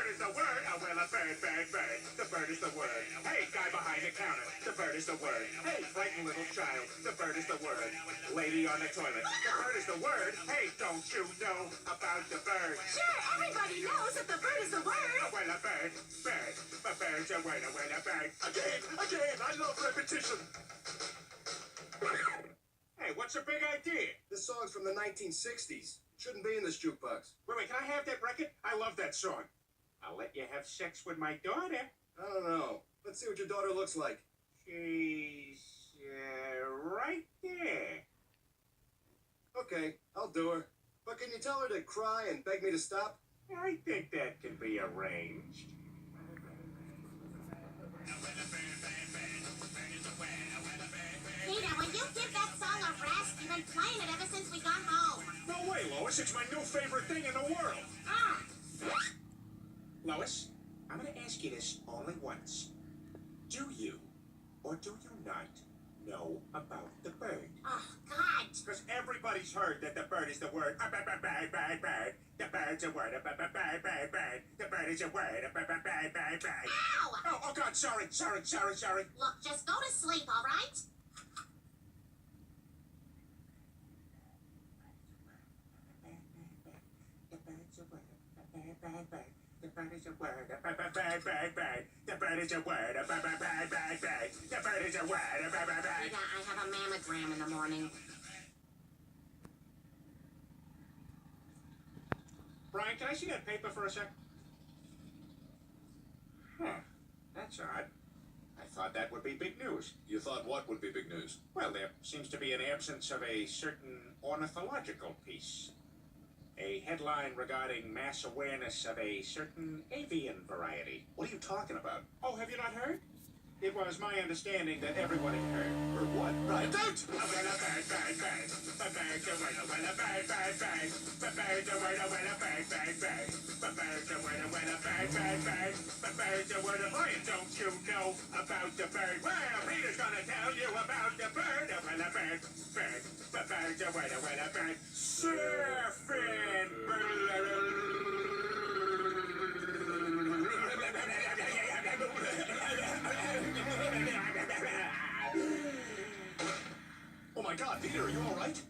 bird is the word. Oh, well, a bird, bird, bird. The bird is the word. Hey, guy behind the counter. The bird is the word. Hey, frightened little child. The bird is the word. Lady on the toilet. The bird is the word. Hey, don't you know about the bird? Sure, everybody knows that the bird is the word. Oh, well, a bird, bird. A bird's a word. Oh, well, a bird. Again, I love repetition. Hey, what's your big idea? This song's from the 1960s. Shouldn't be in this jukebox. Wait, can I have that record? I love that song. I'll let you have sex with my daughter. I don't know. Let's see what your daughter looks like. She's right there. Okay, I'll do her. But can you tell her to cry and beg me to stop? I think that can be arranged. Peter, will you give that song a rest? You've been playing it ever since we got home. No way, Lois. It's my new favorite thing in the world. Ah, Lois, I'm going to ask you this only once. Do you, or do you not, know about the bird? oh, God. Because everybody's heard that the bird is the word. Bird, bird, bird. The bird's a word. Bird, bird, bird. The bird is a word. Bird, bird, bird. Ow! Oh, God, sorry. Look, just go to sleep, all right? The bird is a word. The bird is a word. The bird is a word. Peter, I have a mammogram in the morning. Brian, can I see that paper for a sec? Huh. That's odd. I thought that would be big news. You thought what would be big news? Well, there seems to be an absence of a certain ornithological piece. A headline regarding mass awareness of a certain avian variety. What are you talking about? Oh, have you not heard? It was my understanding that everyone had heard. Or what? Brian, don't! Brian, don't you know about the bird? Well, Peter's gonna tell you about the bird. The bird's a bird. Surfing Oh my God, Peter, are you all right?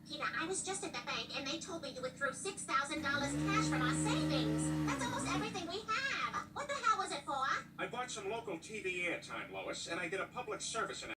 Peter, I was just at the bank, and they told me you withdrew $6,000 cash from our savings. That's almost everything we have. What the hell was it for? I bought some local TV airtime, Lois, and I did a public service announcement.